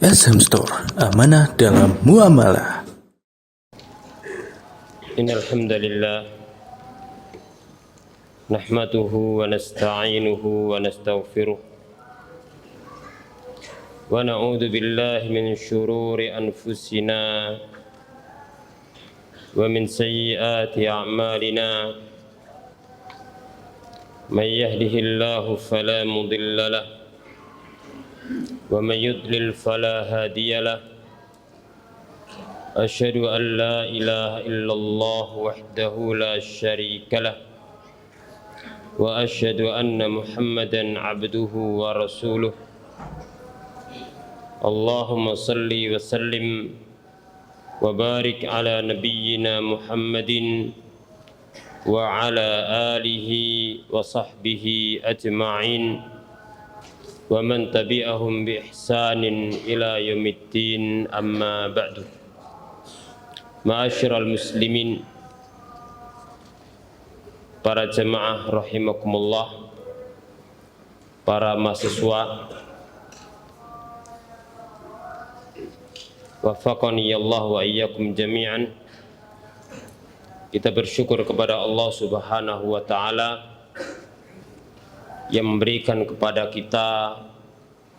SM Store, amanah dalam muamalah. Innal hamdalillah nahmaduhu wa nasta'inuhu wa nastaghfiruh wa na'udzu billahi min syururi anfusina wa min sayyiati a'malina may yahdihillahu fala mudilla lahu wa may yudlil fala hadiya lahu. Asyhadu an la ilaha illallah wahdahu la syarika lah wa asyhadu anna Muhammadan abduhu wa rasuluh. Allahumma salli wa sallim wa barik ala nabiyyina Muhammadin wa ala alihi wa sahbihi ajma'in wa man tabi'ahum bi ihsanin ila yaumiddin, amma ba'du. Ma'asyiral muslimin, para jemaah rahimakumullah, para mahasiswa, wafaqani Allah wa iyyakum jami'an. Kita bersyukur kepada Allah Subhanahu wa taala yang memberikan kepada kita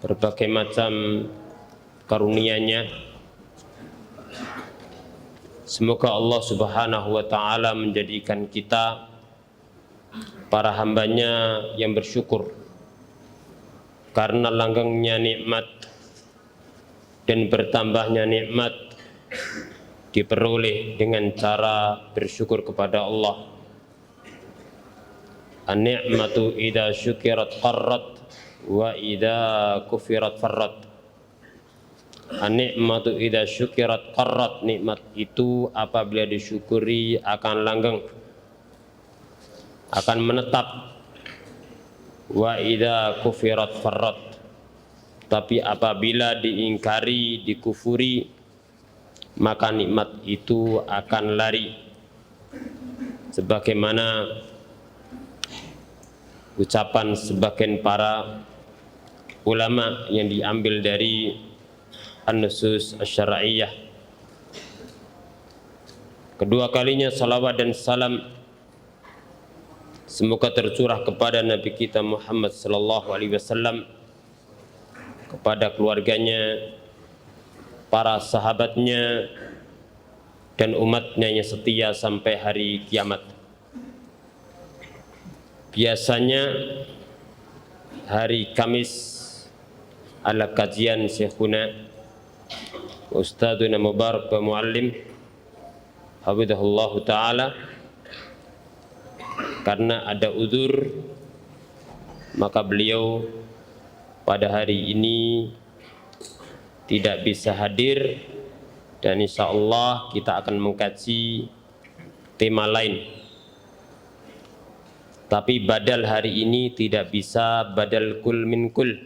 berbagai macam karunia-Nya. Semoga Allah Subhanahu wa ta'ala menjadikan kita para hambanya yang bersyukur karena langgengnya nikmat dan bertambahnya nikmat diperoleh dengan cara bersyukur kepada Allah. An-ni'matu idza syukirat qarrat wa idza kufirat farrat. An-ni'matu idza syukirat qarrat, nikmat itu apabila disyukuri akan langgeng, akan menetap. Wa idza kufirat farrat, tapi apabila diingkari, dikufuri, maka nikmat itu akan lari. Sebagaimana ucapan sebagian para ulama yang diambil dari An-Nusus Asy-Syar'iyyah. Kedua kalinya salawat dan salam semoga tercurah kepada Nabi kita Muhammad sallallahu alaihi wasallam, kepada keluarganya, para sahabatnya, dan umatnya yang setia sampai hari kiamat. Biasanya hari Kamis ala kajian Syekhuna Ustadzuna Mubarak wa Muallim hafizahullah ta'ala, karena ada uzur maka beliau pada hari ini tidak bisa hadir, dan insya Allah kita akan mengkaji tema lain. Tapi badal hari ini tidak bisa badal kul min kul,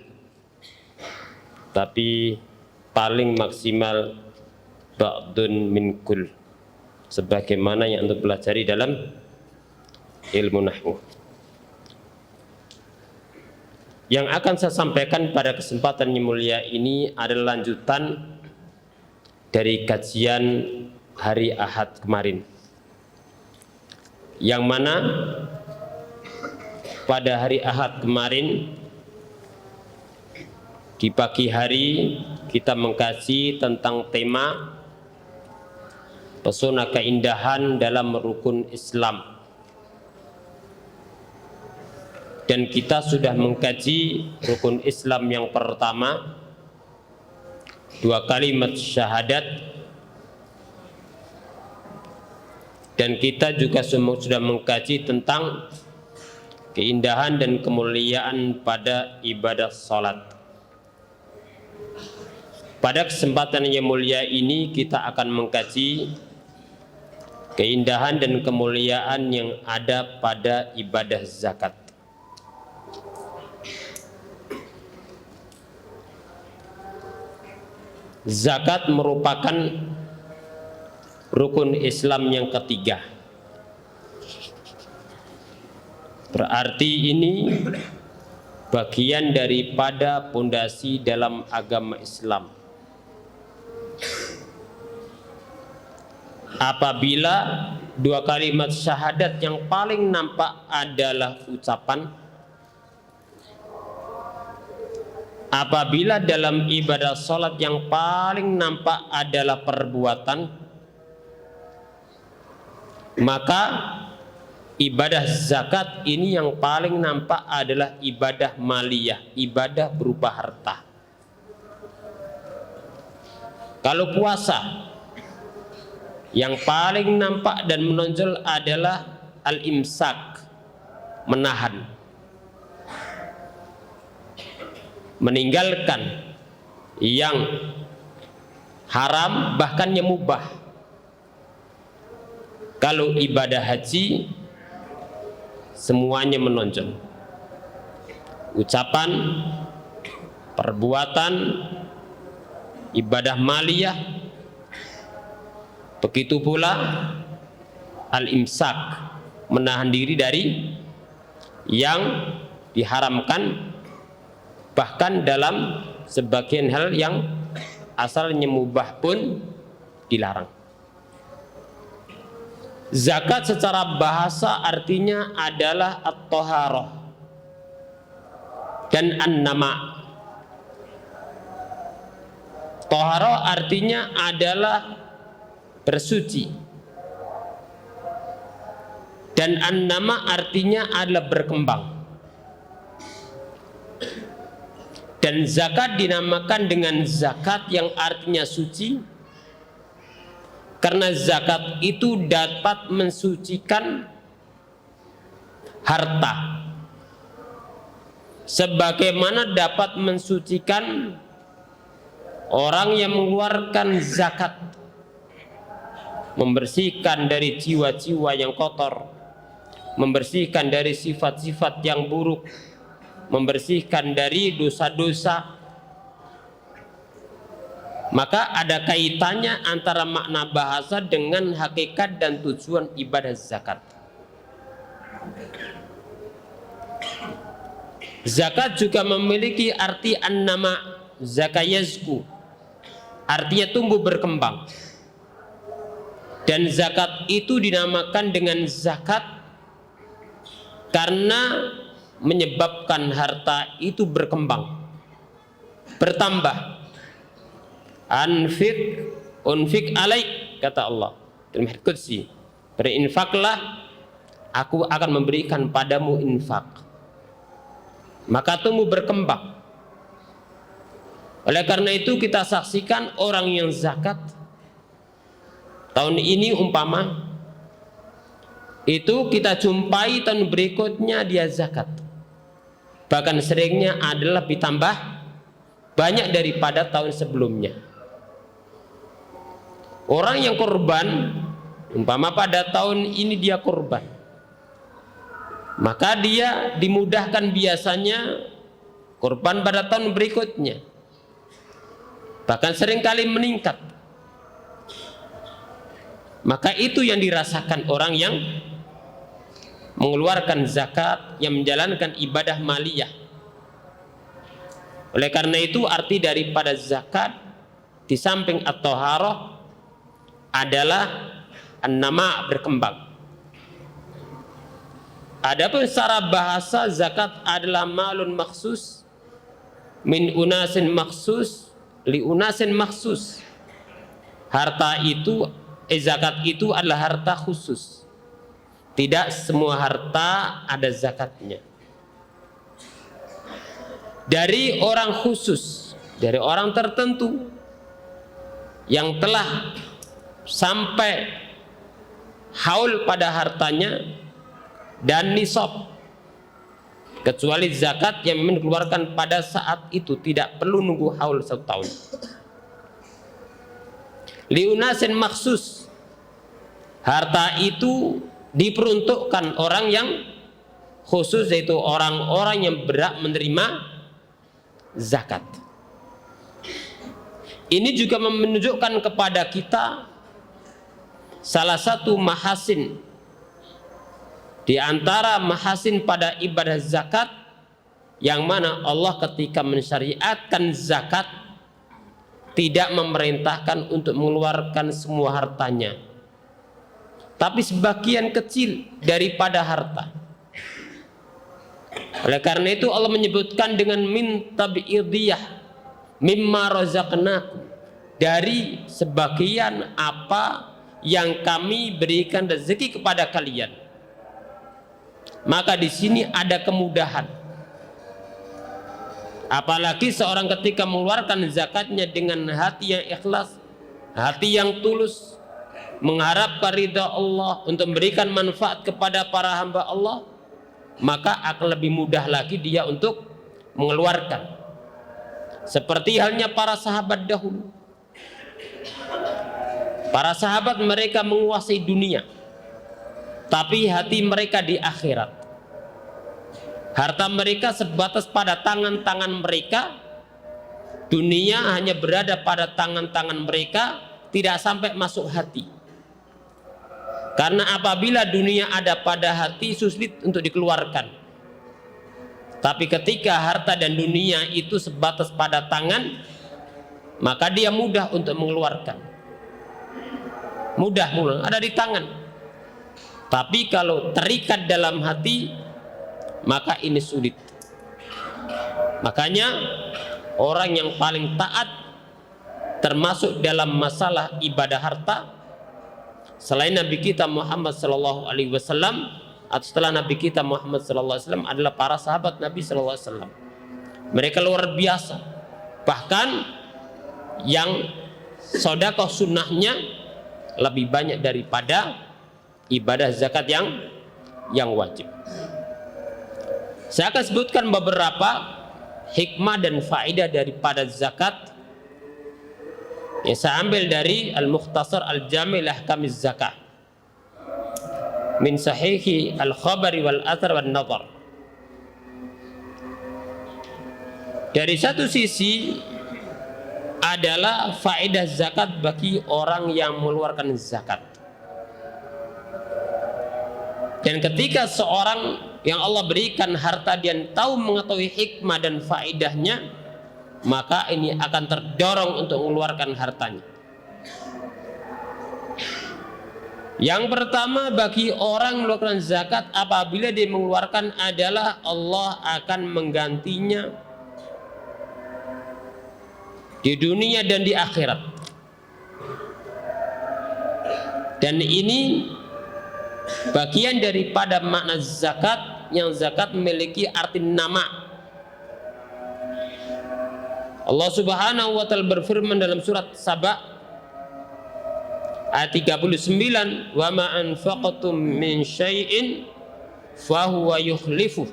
tapi paling maksimal ba'dun min kul, sebagaimana yang untuk pelajari dalam ilmu nahwu. Yang akan saya sampaikan pada kesempatan yang mulia ini adalah lanjutan dari kajian hari Ahad kemarin, yang mana pada hari Ahad kemarin di pagi hari kita mengkaji tentang tema pesona keindahan dalam rukun Islam, dan kita sudah mengkaji rukun Islam yang pertama, 2 kalimat syahadat, dan kita juga sudah mengkaji tentang keindahan dan kemuliaan pada ibadah salat. Pada kesempatan yang mulia ini kita akan mengkaji keindahan dan kemuliaan yang ada pada ibadah zakat. Zakat merupakan rukun Islam yang ketiga. Berarti ini bagian daripada pondasi dalam agama Islam. apabila dua kalimat syahadat yang paling nampak adalah ucapan, apabila dalam ibadah sholat yang paling nampak adalah perbuatan, maka ibadah zakat ini yang paling nampak adalah ibadah maliyah, ibadah berupa harta. Kalau puasa, yang paling nampak dan menonjol adalah al-imsak, menahan, meninggalkan yang haram bahkan yang mubah. Kalau ibadah haji semuanya menonjol, ucapan, perbuatan, ibadah maliyah, begitu pula al-imsak, menahan diri dari yang diharamkan, bahkan dalam sebagian hal yang asalnya mubah pun dilarang. Zakat secara bahasa artinya adalah at-thaharah dan an-nama. Thaharah artinya adalah bersuci, dan an-nama artinya adalah berkembang. Dan zakat dinamakan dengan zakat yang artinya suci karena zakat itu dapat mensucikan harta sebagaimana dapat mensucikan orang yang mengeluarkan zakat, membersihkan dari jiwa-jiwa yang kotor, membersihkan dari sifat-sifat yang buruk, membersihkan dari dosa-dosa. Maka ada kaitannya antara makna bahasa dengan hakikat dan tujuan ibadah zakat. Zakat juga memiliki arti an-nama, zakayazku, artinya tumbuh berkembang. Dan zakat itu dinamakan dengan zakat karena menyebabkan harta itu berkembang, bertambah. Unfik alaik, kata Allah dalam hadits qudsi, berinfaklah, aku akan memberikan padamu infak, maka tumbuh berkembang. Oleh karena itu kita saksikan orang yang zakat tahun ini umpama itu kita jumpai tahun berikutnya dia zakat, bahkan seringnya adalah ditambah banyak daripada tahun sebelumnya. Orang yang korban umpama pada tahun ini dia korban, maka dia dimudahkan biasanya korban pada tahun berikutnya, bahkan seringkali meningkat. Maka itu yang dirasakan orang yang mengeluarkan zakat, yang menjalankan ibadah maliyah. Oleh karena itu arti daripada zakat di samping at-thaharah adalah an-nama, berkembang. Adapun secara bahasa zakat adalah malun maksus min unasin maksus li unasin maksus. Harta itu zakat itu adalah harta khusus. Tidak semua harta ada zakatnya. Dari orang khusus, dari orang tertentu yang telah sampai haul pada hartanya dan nisab, kecuali zakat yang memang dikeluarkan pada saat itu, tidak perlu nunggu haul 1 tahun. Liunasin maksus, harta itu diperuntukkan orang yang khusus, yaitu orang-orang yang berhak menerima zakat. Ini juga menunjukkan kepada kita salah satu mahasin di antara mahasin pada ibadah zakat, yang mana Allah ketika mensyariatkan zakat tidak memerintahkan untuk mengeluarkan semua hartanya, tapi sebagian kecil daripada harta. Oleh karena itu Allah menyebutkan dengan min tabi'idiyah mimma razaqnakum, dari sebagian apa yang kami berikan rezeki kepada kalian. Maka di sini ada kemudahan. Apalagi seorang ketika mengeluarkan zakatnya dengan hati yang ikhlas, hati yang tulus, mengharapkan ridha Allah untuk memberikan manfaat kepada para hamba Allah, maka akan lebih mudah lagi dia untuk mengeluarkan. Seperti halnya para sahabat dahulu. Para sahabat mereka menguasai dunia, tapi hati mereka di akhirat. Harta mereka sebatas pada tangan-tangan mereka, dunia hanya berada pada tangan-tangan mereka, tidak sampai masuk hati. Karena apabila dunia ada pada hati, sulit untuk dikeluarkan. Tapi ketika harta dan dunia itu sebatas pada tangan, maka dia mudah untuk mengeluarkan. Mudah ada di tangan. Tapi kalau terikat dalam hati, maka ini sulit. Makanya orang yang paling taat termasuk dalam masalah ibadah harta selain Nabi kita Muhammad sallallahu alaihi wasallam atau setelah Nabi kita Muhammad sallallahu alaihi wasallam adalah para sahabat Nabi sallallahu alaihi wasallam. Mereka luar biasa. Bahkan yang sedekah sunnahnya lebih banyak daripada ibadah zakat yang wajib. Saya akan sebutkan beberapa hikmah dan faedah daripada zakat yang saya ambil dari Al-Mukhtasar Al-Jami' Ahkamiz Zakah min sahihi al-khabari wal athar wal nazar. Dari satu sisi adalah faedah zakat bagi orang yang mengeluarkan zakat. Dan ketika seorang yang Allah berikan harta dan tahu mengetahui hikmah dan faedahnya, maka ini akan terdorong untuk mengeluarkan hartanya. Yang pertama, bagi orang mengeluarkan zakat, apabila dia mengeluarkan adalah Allah akan menggantinya di dunia dan di akhirat. Dan ini bagian daripada makna zakat, yang zakat memiliki arti nama. Allah Subhanahu wa taala berfirman dalam surat Saba ayat 39, "Wa ma anfaqtum min syai'in fa huwa yukhlifuh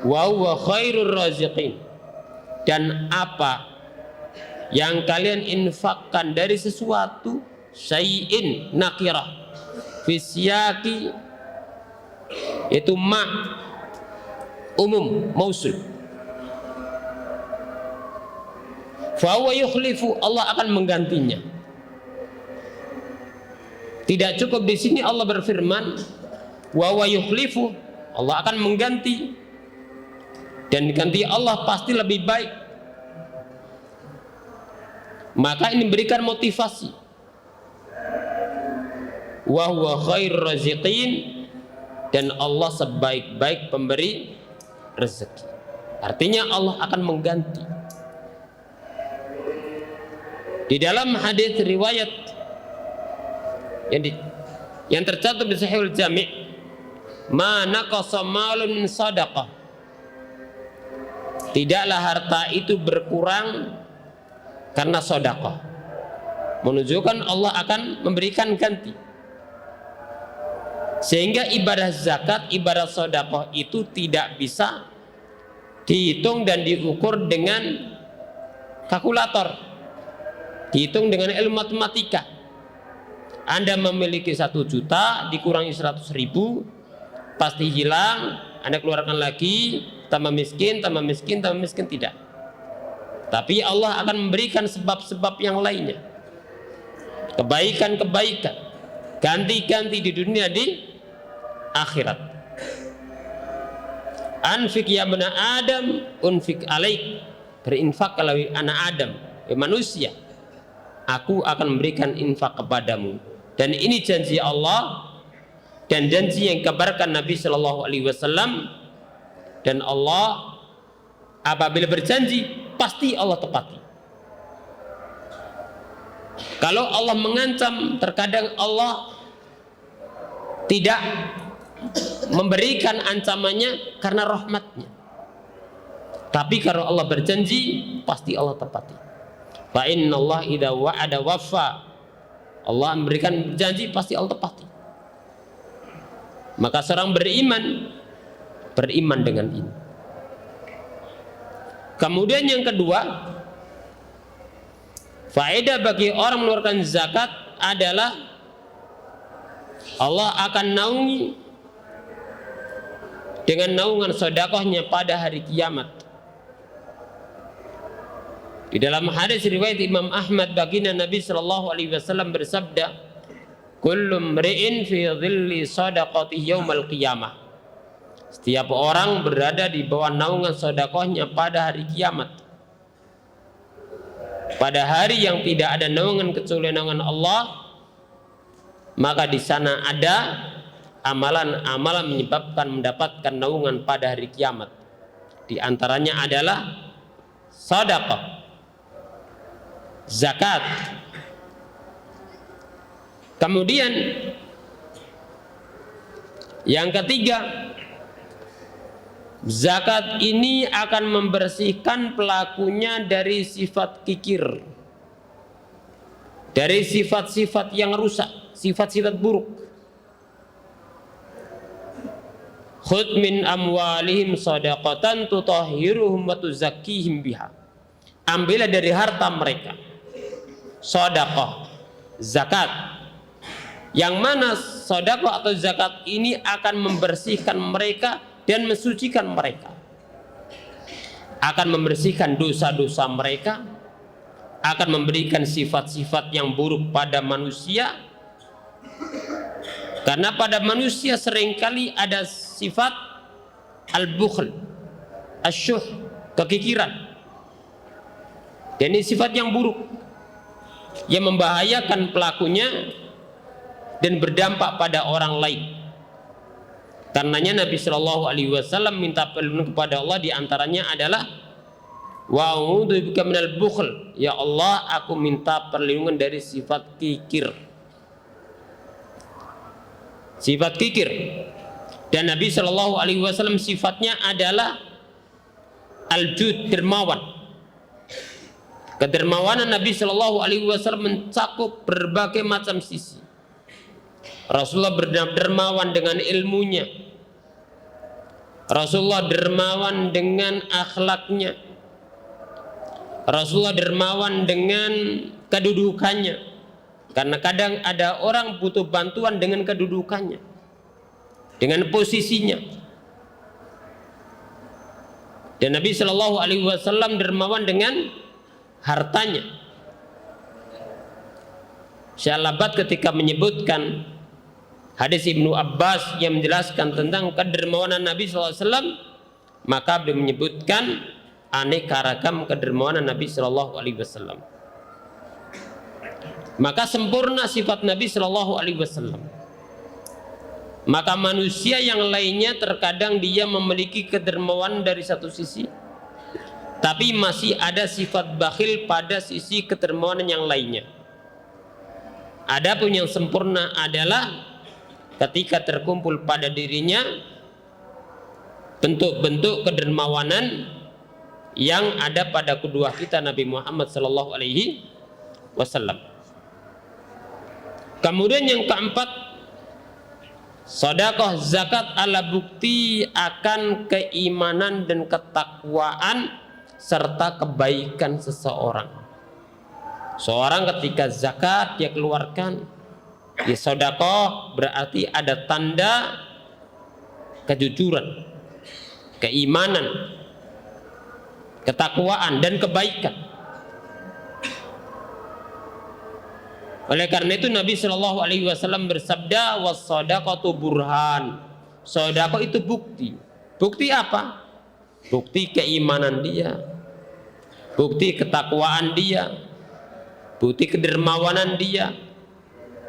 wa huwa khairur raziqin." Dan apa yang kalian infakkan dari sesuatu, syai'in nakirah fisyaki itu ma umum mausul, fa huwa yukhlifu, Allah akan menggantinya. Tidak cukup di sini Allah berfirman wa huwa yukhlifu, Allah akan mengganti, dan ganti Allah pasti lebih baik. Maka ini memberikan motivasi. Wa huwa khairur raziqin, dan Allah sebaik-baik pemberi rezeki. Artinya Allah akan mengganti. Di dalam hadis riwayat yang tercatat di Sahihul Jami', ma naqasa malun min sadaqah, tidaklah harta itu berkurang karena sedekah, menunjukkan Allah akan memberikan ganti. Sehingga ibadah zakat, ibadah sedekah itu tidak bisa dihitung dan diukur dengan kalkulator, dihitung dengan ilmu matematika. Anda memiliki 1 juta dikurangi 100.000 pasti hilang, Anda keluarkan lagi, tambah miskin, tambah miskin, tambah miskin, tidak. Tapi Allah akan memberikan sebab-sebab yang lainnya, kebaikan-kebaikan, ganti-ganti di dunia, di akhirat. Anfik ya bani Adam, unfik alaik, berinfak kalau anak Adam, manusia, aku akan memberikan infak kepadamu. Dan ini janji Allah dan janji yang dikabarkan Nabi Shallallahu Alaihi Wasallam. Dan Allah apabila berjanji pasti Allah tepati. Kalau Allah mengancam, terkadang Allah tidak memberikan ancamannya karena rahmatnya. Tapi kalau Allah berjanji pasti Allah tepati. Fa innallaha idza wa'ada wafa. Allah memberikan janji pasti Allah tepati. Maka seorang beriman dengan ini. Kemudian yang kedua, faedah bagi orang mengeluarkan zakat adalah Allah akan naungi dengan naungan sedekahnya pada hari kiamat. Di dalam hadis riwayat Imam Ahmad, baginda Nabi Shallallahu Alaihi Wasallam bersabda, "Kullu mri'in fi dhilli sadaqatihi yaumal qiyamah." Setiap orang berada di bawah naungan sedekahnya pada hari kiamat. Pada hari yang tidak ada naungan kecuali naungan Allah, maka di sana ada amalan-amalan menyebabkan mendapatkan naungan pada hari kiamat. Di antaranya adalah sedekah, zakat. Kemudian yang ketiga, zakat ini akan membersihkan pelakunya dari sifat kikir, dari sifat-sifat yang rusak, sifat-sifat buruk. Khudh min amwalihim shadaqatan tutahhiruhum wa tuzakkihim biha. Ambillah dari harta mereka sedekah, zakat, yang mana sedekah atau zakat ini akan membersihkan mereka dan mensucikan mereka, akan membersihkan dosa-dosa mereka, akan memberikan sifat-sifat yang buruk pada manusia. Karena pada manusia seringkali ada sifat al-bukhl, asyuh, kekikiran. Dan ini sifat yang buruk yang membahayakan pelakunya dan berdampak pada orang lain. Karenanya Nabi Shallallahu Alaihi Wasallam minta perlindungan kepada Allah, diantaranya adalah wa a'udzubika minal bukhl. Ya Allah, aku minta perlindungan dari sifat kikir. Sifat kikir. Dan Nabi Shallallahu Alaihi Wasallam sifatnya adalah al-jud, dermawan. Kedermawanan Nabi Shallallahu Alaihi Wasallam mencakup berbagai macam sisi. Rasulullah dermawan dengan ilmunya, Rasulullah dermawan dengan akhlaknya, Rasulullah dermawan dengan kedudukannya. Karena kadang ada orang butuh bantuan dengan kedudukannya, dengan posisinya. Dan Nabi Shallallahu Alaihi Wasallam dermawan dengan hartanya. Syalabat ketika menyebutkan hadis Ibnu Abbas yang menjelaskan tentang kedermawanan Nabi SAW, maka beliau menyebutkan aneka ragam kedermawanan Nabi SAW. Maka sempurna sifat Nabi SAW. Maka manusia yang lainnya terkadang dia memiliki kedermawanan dari satu sisi, tapi masih ada sifat bakhil pada sisi kedermawanan yang lainnya. Adapun yang sempurna adalah ketika terkumpul pada dirinya bentuk-bentuk kedermawanan yang ada pada kedua kita Nabi Muhammad Sallallahu Alaihi Wasallam. Kemudian yang keempat, sedekah zakat adalah bukti akan keimanan dan ketakwaan serta kebaikan seseorang. Seorang ketika zakat dia keluarkan, di sedekah berarti ada tanda kejujuran, keimanan, ketakwaan dan kebaikan. Oleh karena itu Nabi Shallallahu Alaihi Wasallam bersabda, was-shadaqatu burhan. Sedekah itu bukti. Bukti apa? Bukti keimanan dia, bukti ketakwaan dia, bukti kedermawanan dia,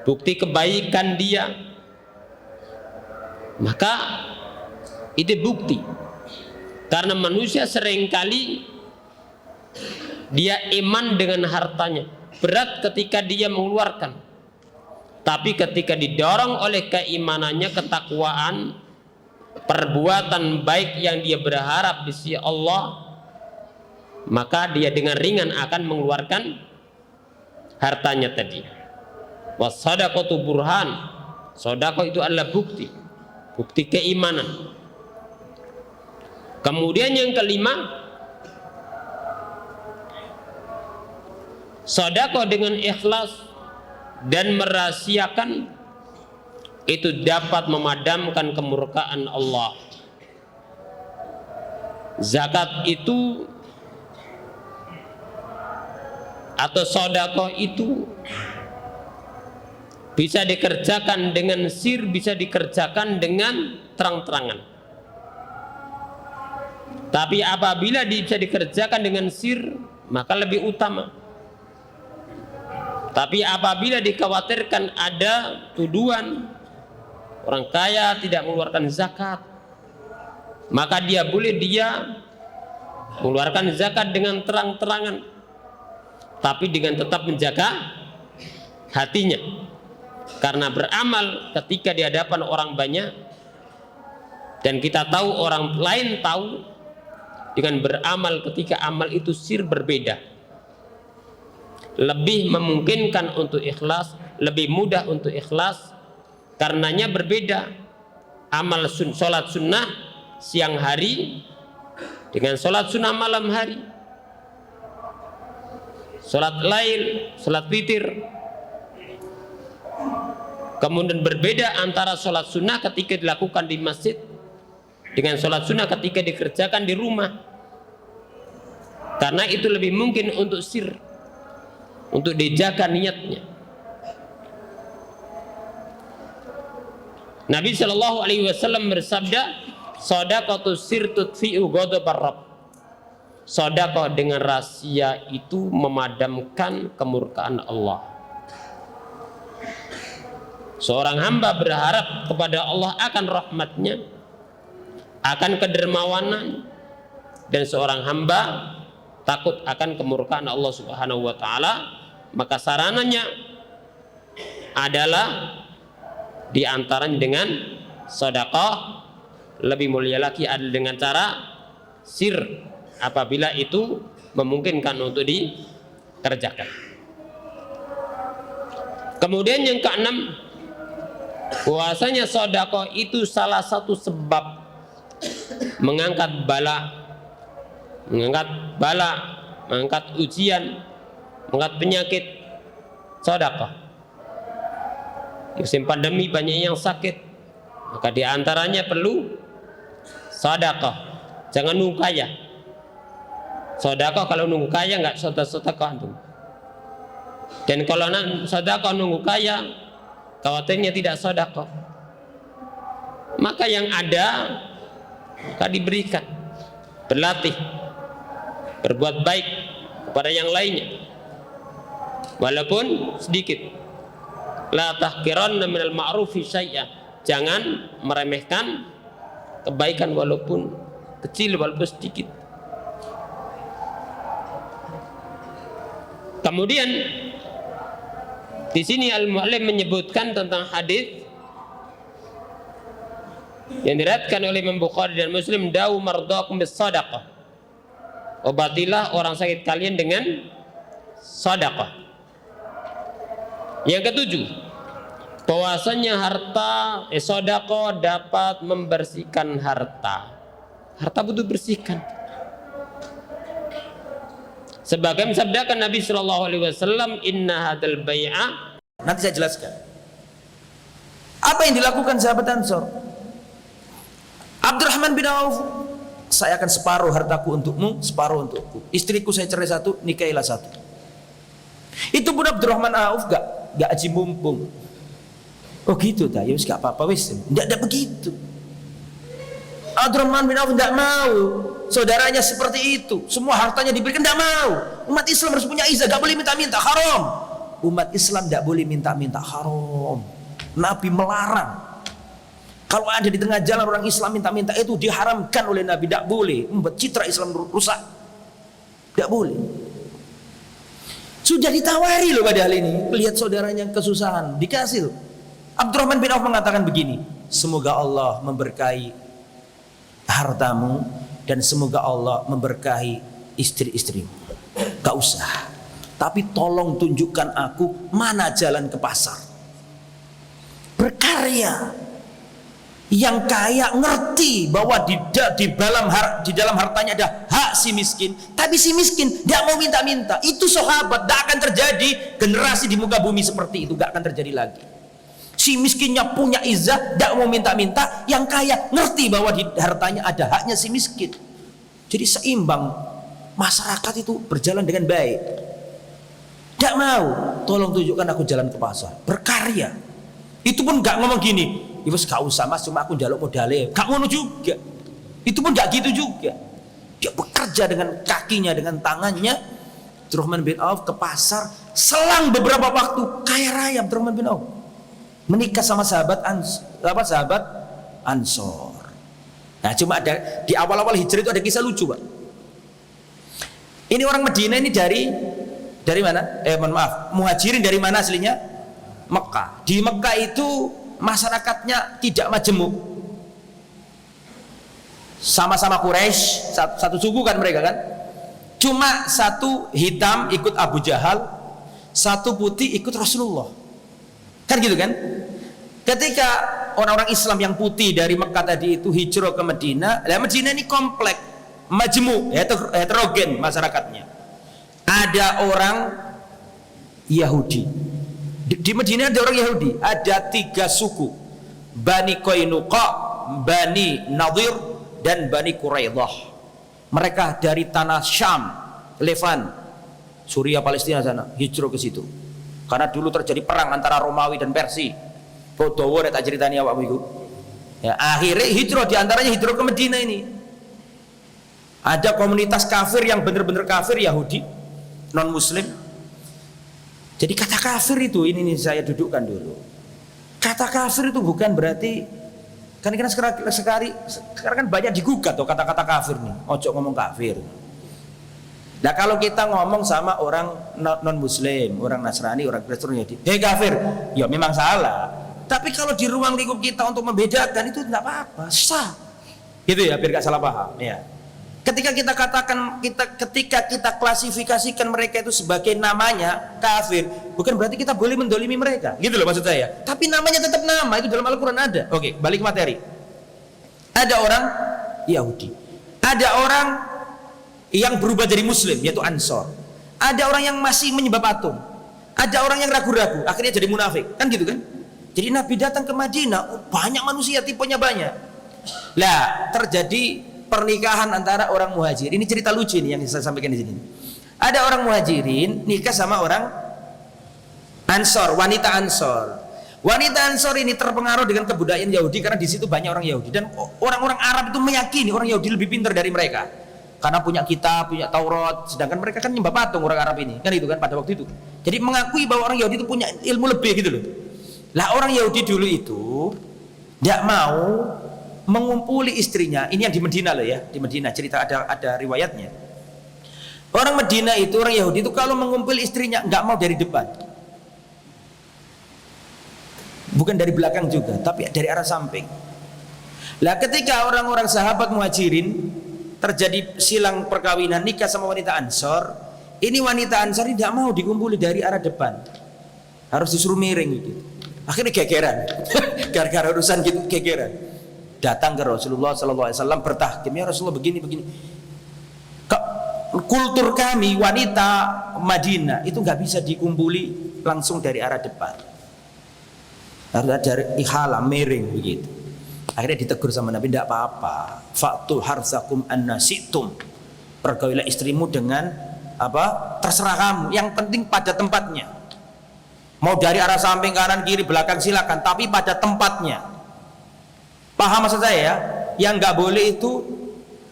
bukti kebaikan dia, maka itu bukti. Karena manusia seringkali dia iman dengan hartanya, berat ketika dia mengeluarkan, tapi ketika didorong oleh keimanannya, ketakwaan, perbuatan baik yang dia berharap di sisi Allah, maka dia dengan ringan akan mengeluarkan hartanya tadi. Wassadaqatu burhan, sedekah itu adalah bukti, bukti keimanan. Kemudian yang kelima, sedekah dengan ikhlas dan merahasiakan itu dapat memadamkan kemurkaan Allah. Zakat itu atau sedekah itu bisa dikerjakan dengan sir, bisa dikerjakan dengan terang-terangan. Tapi apabila bisa dikerjakan dengan sir, maka lebih utama. Tapi apabila dikhawatirkan ada tuduhan orang kaya tidak mengeluarkan zakat, maka dia boleh mengeluarkan zakat dengan terang-terangan, tapi dengan tetap menjaga hatinya. Karena beramal ketika di hadapan orang banyak, dan kita tahu orang lain tahu, dengan beramal ketika amal itu sir berbeda. Lebih memungkinkan untuk ikhlas, lebih mudah untuk ikhlas, karenanya berbeda. Amal sholat sunnah siang hari dengan sholat sunnah malam hari, sholat lail, sholat witir. Kemudian berbeda antara sholat sunnah ketika dilakukan di masjid dengan sholat sunnah ketika dikerjakan di rumah. Karena itu lebih mungkin untuk sir, untuk dijaga niatnya. Nabi Shallallahu Alaihi Wasallam bersabda, "Shadaqatu sir tudfi'u ghadabar Rabb." Sedekah dengan rahasia itu memadamkan kemurkaan Allah. Seorang hamba berharap kepada Allah akan rahmatnya, akan kedermawanan, dan seorang hamba takut akan kemurkaan Allah Subhanahu wa taala, maka sarananya adalah diantaranya dengan sedekah. Lebih mulia lagi adalah dengan cara sir apabila itu memungkinkan untuk dikerjakan. Kemudian yang keenam, bahwasanya sedekah itu salah satu sebab mengangkat mengangkat ujian, mengangkat penyakit. Sedekah. Musim pandemi banyak yang sakit, maka diantaranya perlu sedekah. Jangan nunggu kaya. Sedekah kalau nunggu kaya nggak sedekah tuh. Dan kalau sedekah nunggu kaya, khawatirnya tidak sedekah. Maka yang ada maka diberikan, berlatih, berbuat baik kepada yang lainnya, walaupun sedikit. La tahqiranna minal ma'rufi syai'a, jangan meremehkan kebaikan walaupun kecil, walaupun sedikit. Kemudian di sini al-mu'allim menyebutkan tentang hadis yang diriwayatkan oleh Imam Bukhari dan Muslim, "Dawu mardhakum bis-shadaqah." Obatilah orang sakit kalian dengan sedekah. Yang ketujuh, bahwasanya harta sedekah dapat membersihkan harta. Harta butuh bersihkan. Sebagai sabdakan Nabi Shallallahu Alaihi Wasallam, "Inna hadal bai'a." Nanti saya jelaskan. Apa yang dilakukan sahabat Ansor? Abdurrahman bin Auf, saya akan separuh hartaku untukmu, separuh untukku. Istriku saya cerai satu, nikahilah satu. Itu pun Abdurrahman Auf gak aji mumpung. Oh gitu dah, ya wis gak apa-apa wis. Tidak begitu. Abdurrahman bin Auf tidak mau saudaranya seperti itu, semua hartanya diberikan, tidak mau. Umat Islam harus punya izah, gak boleh minta-minta, haram. umat Islam tidak boleh minta-minta, haram. Nabi melarang. Kalau ada di tengah jalan orang Islam minta-minta, itu diharamkan oleh Nabi, tidak boleh, membuat citra Islam rusak, tidak boleh. Sudah ditawari loh padahal ini, lihat saudaranya kesusahan, dikasih loh. Abdurrahman bin Auf mengatakan begini, semoga Allah memberkahi hartamu dan semoga Allah memberkahi istri-istrimu. Gak usah, tapi tolong tunjukkan aku mana jalan ke pasar. Berkarya. Yang kaya ngerti bahwa di dalam hartanya ada hak si miskin, tapi si miskin tidak mau minta-minta. Itu sahabat, tidak akan terjadi generasi di muka bumi seperti itu, tidak akan terjadi lagi. Si miskinnya punya izzah, tidak mau minta-minta. Yang kaya ngerti bahwa di hartanya ada haknya si miskin. Jadi seimbang. Masyarakat itu berjalan dengan baik. Tidak mau, tolong tunjukkan aku jalan ke pasar. Berkarya. Itu pun gak ngomong gini, "Iwes gak usah mas, cuma aku njaluk modalnya." Gak ngono juga. Itu pun gak gitu juga. Dia bekerja dengan kakinya, dengan tangannya. Abdurrahman bin Auf ke pasar, selang beberapa waktu kaya raya Abdurrahman bin Auf. Menikah sama sahabat Ansor. Nah, cuma ada di awal-awal hijrah itu ada kisah lucu, Pak. Ini orang Madinah ini dari mana? Muhajirin dari mana aslinya? Mekah. Di Mekah itu masyarakatnya tidak majemuk. Sama-sama Quraisy, satu suku kan mereka kan. Cuma satu hitam ikut Abu Jahal, satu putih ikut Rasulullah. Kan gitu kan? Ketika orang-orang Islam yang putih dari Mekah tadi itu hijrah ke Madinah, Madinah ini kompleks, majemuk, heterogen masyarakatnya. Ada orang Yahudi. Di Madinah ada orang Yahudi, ada 3 suku. Bani Qainuqa, Bani Nadir, dan Bani Quraidah. Mereka dari tanah Syam, Levan, Suriah, Palestina sana, hijrah ke situ. Karena dulu terjadi perang antara Romawi dan Persia. Bodowo tak ceritanya Pak Ibu. Ya, akhirnya hijrah, diantaranya hijrah ke Madinah ini. Ada komunitas kafir yang benar-benar kafir, Yahudi, non Muslim. Jadi kata kafir itu, ini saya dudukkan dulu. Kata kafir itu bukan berarti, kan sekarang kan banyak digugat tuh kata-kata kafir nih. Ojo ngomong kafir. Nah kalau kita ngomong sama orang non Muslim, orang Nasrani, orang Kristen, hei kafir, ya memang salah. Tapi kalau di ruang lingkup kita untuk membedakan itu tidak apa-apa, sah. Gitu ya, biar gak salah paham. Ya. Ketika kita katakan, ketika kita klasifikasikan mereka itu sebagai namanya kafir, bukan berarti kita boleh mendolimi mereka, gitu loh maksud saya. Tapi namanya tetap nama, itu dalam Al-Quran ada. Oke, balik ke materi. Ada orang Yahudi, ada orang yang berubah jadi Muslim, yaitu Ansor. Ada orang yang masih menyembah patung, ada orang yang ragu-ragu, akhirnya jadi munafik, kan gitu kan? Jadi Nabi datang ke Madinah, banyak manusia, tipenya banyak. Lah, terjadi pernikahan antara orang muhajir. Ini cerita lucu nih yang saya sampaikan di sini. Ada orang muhajirin nikah sama orang Ansor, wanita Ansor. Wanita Ansor ini terpengaruh dengan kebudayaan Yahudi karena di situ banyak orang Yahudi dan orang-orang Arab itu meyakini orang Yahudi lebih pintar dari mereka. Karena punya kitab, punya Taurat, sedangkan mereka kan nyembah patung orang Arab ini. Kan itu kan pada waktu itu. Jadi mengakui bahwa orang Yahudi itu punya ilmu lebih gitu loh. Lah orang Yahudi dulu itu tidak mau mengumpuli istrinya. Ini yang di Madinah loh ya, di Madinah cerita ada riwayatnya. Orang Madinah itu, orang Yahudi itu kalau mengumpul istrinya nggak mau dari depan, bukan dari belakang juga, tapi dari arah samping. Lah ketika orang-orang sahabat muhajirin terjadi silang perkawinan, nikah sama wanita Ansor, ini wanita Ansor ini tidak mau dikumpuli dari arah depan, harus disuruh miring gitu. Akhirnya gegeran, gara-gara urusan gitu gegeran. Datang ke Rasulullah SAW bertahkim, ya Rasulullah begini. Kultur kami wanita Madinah itu nggak bisa dikumpuli langsung dari arah depan, harus ada ihala miring begitu. Akhirnya ditegur sama Nabi, tidak apa-apa. Fa'tu harsakum annasitum, pergaulilah istrimu dengan apa terserah kamu, yang penting pada tempatnya. Mau dari arah samping, kanan, kiri, belakang silakan, tapi pada tempatnya. Paham maksud saya ya? Yang nggak boleh itu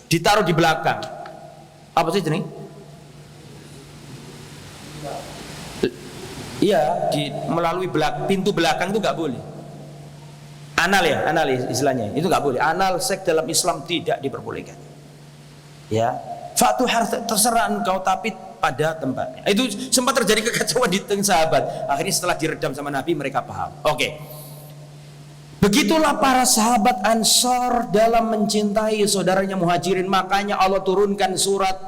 ditaruh di belakang. Apa sih ini? Iya, melalui pintu belakang itu nggak boleh. Anal ya, anal istilahnya itu nggak boleh. Anal seks dalam Islam tidak diperbolehkan. Ya, fatu harta terserah engkau tapi pada tempatnya. Itu sempat terjadi kekacauan di tengah sahabat. Akhirnya setelah diredam sama Nabi mereka paham. Oke. Begitulah para sahabat Ansor dalam mencintai saudaranya Muhajirin. Makanya Allah turunkan surat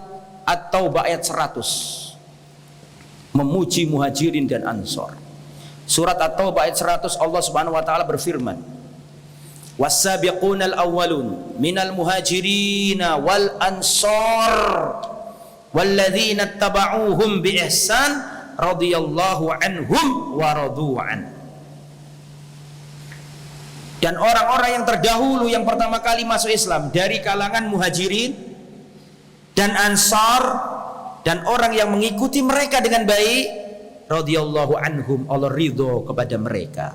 At-Taubah ayat 100 memuji Muhajirin dan Ansor. Surat At-Taubah ayat 100 Allah Subhanahu wa taala berfirman, "Was-sabiqunal awwalun minal muhajirin wal ansor walladzina ittaba'uuhum bi ihsan radhiyallahu anhum wa radu an." Dan orang-orang yang terdahulu yang pertama kali masuk Islam dari kalangan Muhajirin dan Ansar dan orang yang mengikuti mereka dengan baik, radhiyallahu anhum, Allah ridho kepada mereka.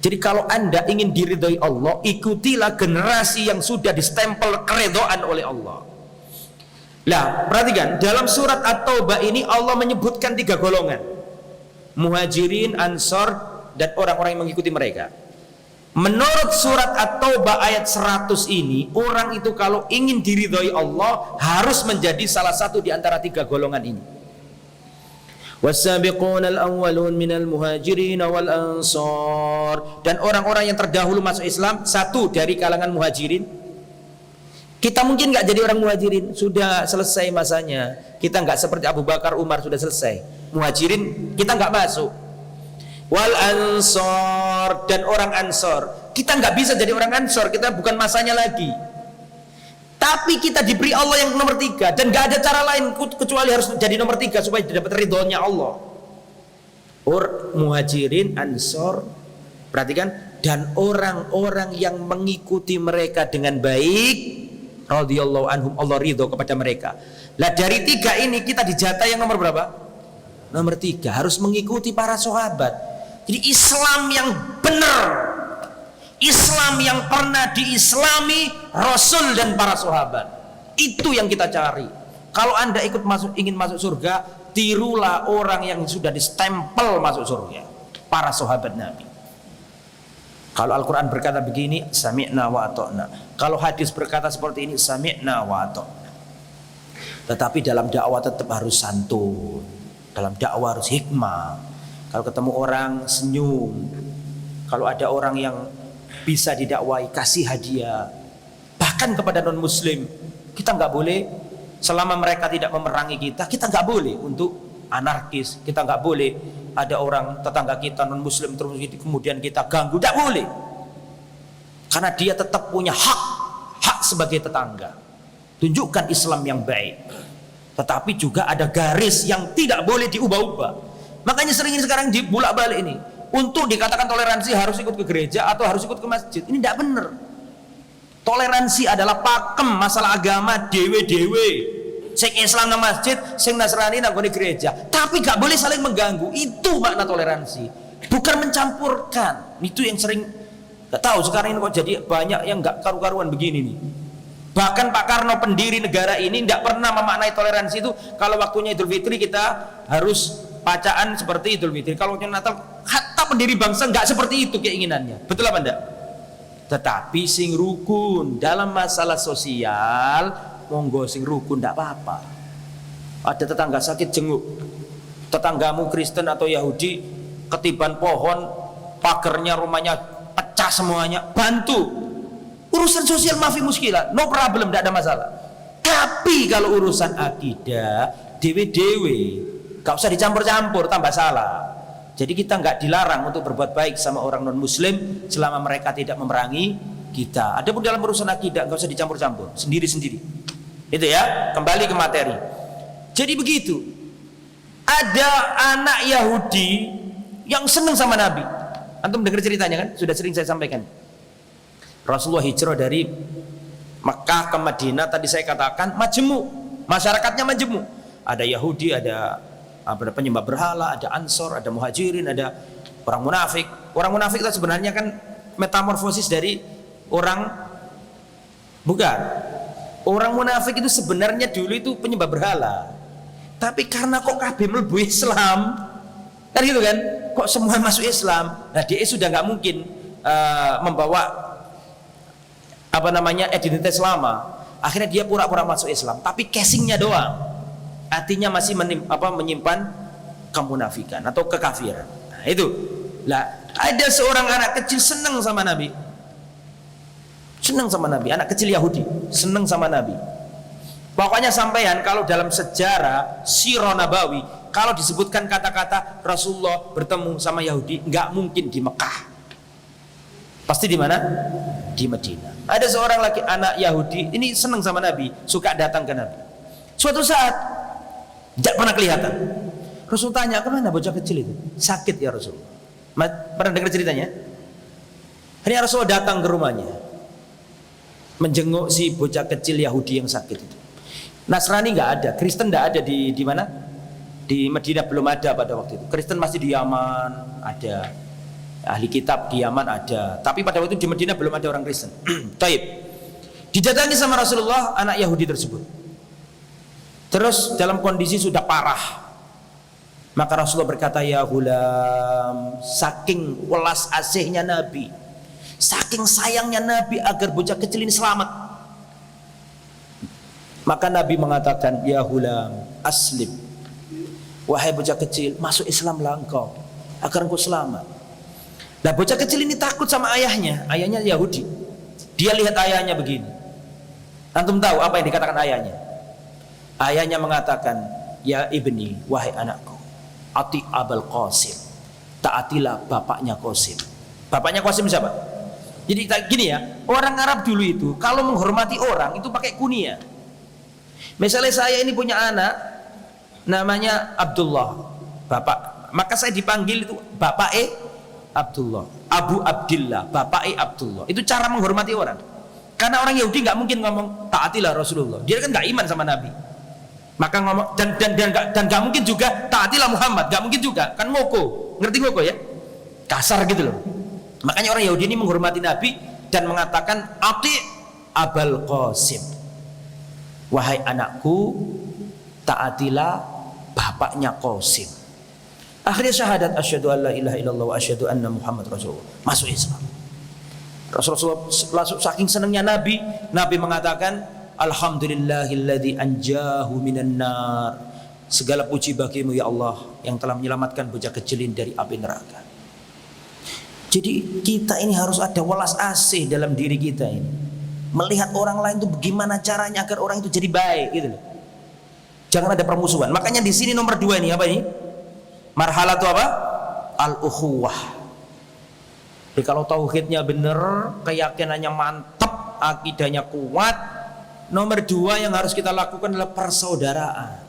Jadi kalau Anda ingin diridhoi Allah, ikutilah generasi yang sudah distempel keridhaan oleh Allah. Lah, perhatikan dalam surat At-Taubah ini Allah menyebutkan 3 golongan: Muhajirin, Ansar, dan orang-orang yang mengikuti mereka. Menurut surat At-Taubah ayat 100 ini, orang itu kalau ingin diridhoi Allah harus menjadi salah satu di antara 3 golongan ini. Was-sabiqunal awwalun minal muhajirin wal ansar, dan orang-orang yang terdahulu masuk Islam, satu dari kalangan Muhajirin. Kita mungkin nggak jadi orang Muhajirin, sudah selesai masanya. Kita nggak seperti Abu Bakar, Umar, sudah selesai. Muhajirin kita nggak masuk. Wal ansor, dan orang Ansor, kita nggak bisa jadi orang Ansor, kita bukan masanya lagi. Tapi kita diberi Allah yang nomor 3 dan nggak ada cara lain kecuali harus jadi nomor 3 supaya dapat ridhonya Allah. Muhajirin, Ansor, perhatikan, dan orang-orang yang mengikuti mereka dengan baik, radhiyallahu anhum, Allah ridho kepada mereka. Lah dari 3 ini kita dijatah yang nomor berapa? Nomor 3, harus mengikuti para sahabat. Jadi Islam yang benar, Islam yang pernah diislami Rasul dan para sahabat, itu yang kita cari. Kalau Anda ingin masuk surga, tirulah orang yang sudah distempel masuk surga, para sahabat Nabi. Kalau Al-Quran berkata begini, sami'na wa ata'na. Kalau hadis berkata seperti ini, sami'na wa ata'na. Tetapi dalam dakwah tetap harus santun, dalam dakwah harus hikmah. Kalau ketemu orang senyum, kalau ada orang yang bisa didakwai kasih hadiah. Bahkan kepada non muslim kita nggak boleh, selama mereka tidak memerangi kita nggak boleh untuk anarkis. Kita nggak boleh ada orang tetangga kita non muslim terus kemudian kita ganggu, tidak boleh, karena dia tetap punya hak sebagai tetangga. Tunjukkan Islam yang baik, tetapi juga ada garis yang tidak boleh diubah-ubah. Makanya sering sekarang dibulak-balik ini. Untuk dikatakan toleransi harus ikut ke gereja atau harus ikut ke masjid. Ini tidak benar. Toleransi adalah pakem masalah agama dewe-dewe. Sing Islam nang masjid, sing Nasrani nang gereja. Tapi gak boleh saling mengganggu. Itu makna toleransi. Bukan mencampurkan. Itu yang sering gak tahu sekarang ini kok jadi banyak yang gak karu-karuan begini nih. Bahkan Pak Karno pendiri negara ini tidak pernah memaknai toleransi itu. Kalau waktunya Idul Fitri kita harus bacaan seperti Idul Fitri. Kalau waktunya Natal, hatta pendiri bangsa nggak seperti itu keinginannya. Betul apa enggak? Tetapi sing rukun dalam masalah sosial, monggo sing rukun enggak apa-apa. Ada tetangga sakit jenguk, tetanggamu Kristen atau Yahudi ketiban pohon, pagernya rumahnya pecah semuanya, bantu. Urusan sosial maafi muskilah, no problem, tidak ada masalah. Tapi kalau urusan akidah, dewe-dewe, gak usah dicampur-campur, tambah salah. Jadi kita nggak dilarang untuk berbuat baik sama orang non muslim selama mereka tidak memerangi kita. Adapun dalam urusan akidah nggak usah dicampur-campur, sendiri-sendiri. Itu ya, kembali ke materi. Jadi begitu. Ada anak Yahudi yang senang sama Nabi. Antum dengar ceritanya kan? Sudah sering saya sampaikan. Rasulullah hijrah dari Mekah ke Madinah, tadi saya katakan majemuk, masyarakatnya majemuk. Ada Yahudi, ada penyembah berhala, ada Ansor, ada Muhajirin, ada orang munafik. Orang munafik itu sebenarnya kan metamorfosis dari orang, bukan. Orang munafik itu sebenarnya dulu itu penyembah berhala. Tapi karena kok kabeh mlebu Islam, Kan gitu kan? Kok semua masuk Islam? Nah, dia sudah nggak mungkin membawa identitas lama. Akhirnya dia pura-pura masuk Islam, tapi casingnya doang. Hatinya masih menyimpan kemunafikan atau kekafiran. Nah, itu. Lah, ada seorang anak kecil senang sama Nabi. Senang sama Nabi, anak kecil Yahudi, senang sama Nabi. Pokoknya sampean kalau dalam sejarah Sirah Nabawi, kalau disebutkan kata-kata Rasulullah bertemu sama Yahudi, nggak mungkin di Mekah. Pasti di mana? Di Madinah. Ada seorang lagi anak Yahudi, ini senang sama Nabi, suka datang ke Nabi. Suatu saat, tidak pernah kelihatan. Rasul tanya, kemana bocah kecil itu? Sakit ya Rasul. Pernah dengar ceritanya? Ini Rasul datang ke rumahnya, menjenguk si bocah kecil Yahudi yang sakit itu. Nasrani nggak ada, Kristen nggak ada di mana? Di Madinah belum ada pada waktu itu. Kristen masih di Yaman ada, ahli kitab di Yaman ada. Tapi pada waktu itu di Madinah belum ada orang Kristen. Taib. Didatangi sama Rasulullah anak Yahudi tersebut. Terus dalam kondisi sudah parah. Maka Rasulullah berkata, ya gulam, saking welas asihnya Nabi, saking sayangnya Nabi agar bocah kecil ini selamat, maka Nabi mengatakan, ya gulam, aslim, wahai bocah kecil, masuk Islamlah engkau agar engkau selamat. Nah, bocah kecil ini takut sama ayahnya Yahudi. Dia lihat ayahnya begini. Antum tahu apa yang dikatakan ayahnya? Ayahnya mengatakan, ya ibni, wahai anakku, ati abal Qasim, taatilah bapaknya Qasim. Bapaknya Qasim siapa? Jadi gini ya, orang Arab dulu itu kalau menghormati orang itu pakai kunyah. Misalnya saya ini punya anak namanya Abdullah, bapak, maka saya dipanggil itu bapak Abdullah, Abu Abdillah, bapak Abdullah. Itu cara menghormati orang. Karena orang Yahudi nggak mungkin ngomong taatilah Rasulullah, dia kan nggak iman sama Nabi. Maka ngomong dan nggak mungkin juga taatilah Muhammad, nggak mungkin juga, kan moko, ngerti moko ya, kasar gitu loh. Makanya orang Yahudi ini menghormati Nabi dan mengatakan ati abal Qasim, wahai anakku, taatilah bapaknya Qasim. Akhirnya syahadat asyhadu an la ilaha illallah wa asyhadu anna Muhammad Rasulullah, masuk Islam. Rasulullah langsung saking senangnya Nabi mengatakan, alhamdulillahilladzi anjahu minan nar, segala puji bagimu ya Allah yang telah menyelamatkan bocah kecil ini dari api neraka. Jadi kita ini harus ada welas asih dalam diri kita ini, melihat orang lain itu bagaimana caranya agar orang itu jadi baik gitu loh. Jangan ada permusuhan. Makanya di sini nomor 2 ini apa ini? Marhalah itu apa? Al-ukhuwah. Jadi kalau tauhidnya benar, keyakinannya mantap, akidahnya kuat, nomor 2 yang harus kita lakukan adalah persaudaraan.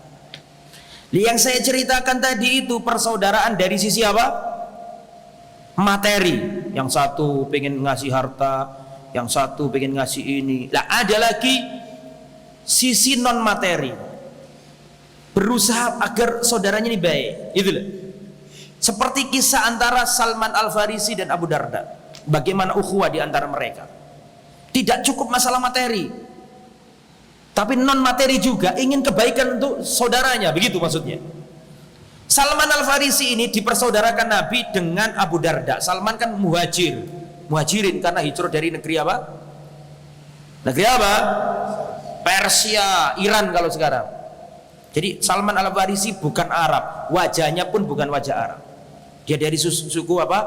Yang saya ceritakan tadi itu persaudaraan dari sisi apa? Materi. Yang satu pengen ngasih harta, yang satu pengen ngasih ini. Lah ada lagi sisi non materi, berusaha agar saudaranya ini baik. Itu loh. Seperti kisah antara Salman Al-Farisi dan Abu Darda. Bagaimana ukhuwah di antara mereka. Tidak cukup masalah materi, tapi non materi juga, ingin kebaikan untuk saudaranya, begitu maksudnya. Salman Al-Farisi ini dipersaudarakan Nabi dengan Abu Darda. Salman kan muhajirin karena hijrah dari negeri apa? Negeri apa? Persia, Iran kalau sekarang. Jadi Salman Al-Farisi bukan Arab, wajahnya pun bukan wajah Arab. Dia dari suku apa?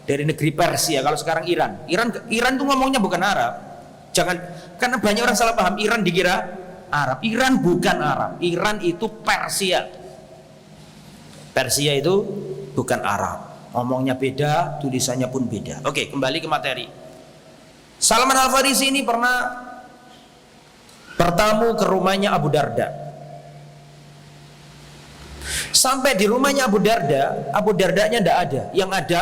Dari negeri Persia. Kalau sekarang Iran tuh ngomongnya bukan Arab. Jangan, karena banyak orang salah paham, Iran dikira Arab. Iran bukan Arab, Iran itu Persia. Persia itu bukan Arab. Ngomongnya beda, tulisannya pun beda. Oke, kembali ke materi. Salman Al-Farisi ini pernah bertamu ke rumahnya Abu Darda. Sampai di rumahnya Abu Dardanya tidak ada. Yang ada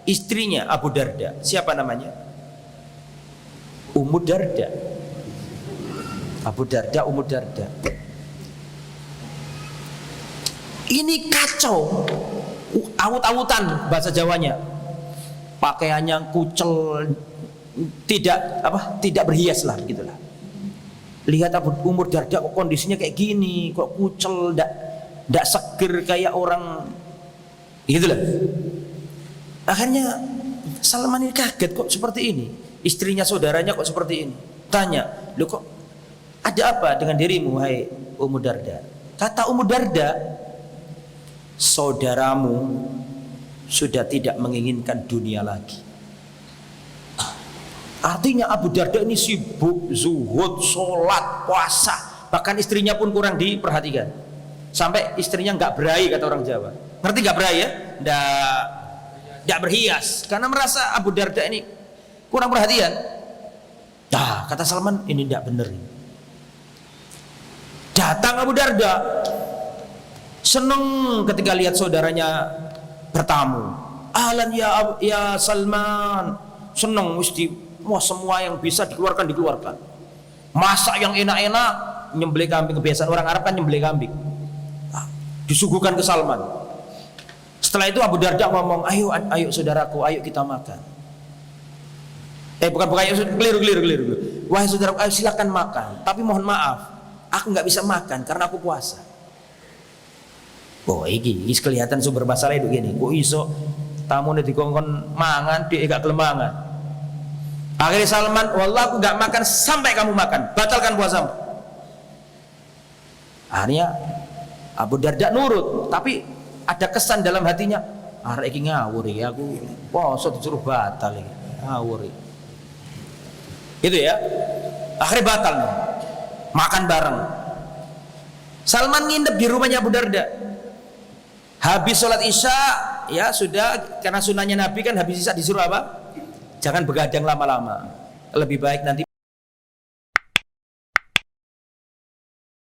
istrinya Abu Darda. Siapa namanya? Ummu Darda. Abu Darda, Ummu Darda. Ini kacau, awut-awutan bahasa Jawanya. Pakaiannya kucel, tidak berhias lah, gitulah. Lihat Ummu Darda kok kondisinya kayak gini, kok kucel, tidak seger kayak orang Gitulah. Akhirnya Salman ini kaget, kok seperti ini. Istrinya, saudaranya kok seperti ini. Tanya, "Loh kok ada apa dengan dirimu, hai Ummu Darda?" Kata Ummu Darda, "Saudaramu sudah tidak menginginkan dunia lagi." Artinya Abu Darda ini sibuk, zuhud, sholat, puasa. Bahkan istrinya pun kurang diperhatikan. Sampai istrinya nggak berai, kata orang Jawa. Ngerti nggak berai ya? Nggak berhias. Karena merasa Abu Darda ini kurang perhatian. Nah, kata Salman, ini nggak bener. Datang Abu Darda, seneng ketika lihat saudaranya bertamu. Ahlan ya Salman, seneng mesti. Wah, semua yang bisa dikeluarkan. Masak yang enak-enak, nyembelih kambing. Kebiasaan orang Arab kan nyembelih kambing. Disuguhkan ke Salman. Setelah itu Abu Darda ngomong, ayo saudaraku, ayo kita makan. Bukan ayo, keliru. Wahai saudaraku, ayo silakan makan. Tapi mohon maaf, aku nggak bisa makan karena aku puasa. Oh, ini kelihatan sumber masalah itu gini. Kok iso tamu nih dikongkon mangan, dia gak kelemangan. Akhirnya Salman, wallah aku gak makan sampai kamu makan, batalkan puasamu. Akhirnya Abu Darda nurut, tapi ada kesan dalam hatinya, arek iki ngawur ya, aku poso disuruh batal iki, ngawur. Itu ya. Akhirnya batal nih. Makan bareng. Salman nginep di rumahnya Abu Darda. Habis sholat Isya, ya sudah, karena sunahnya Nabi kan habis Isya disuruh apa? Jangan begadang lama-lama. Lebih baik nanti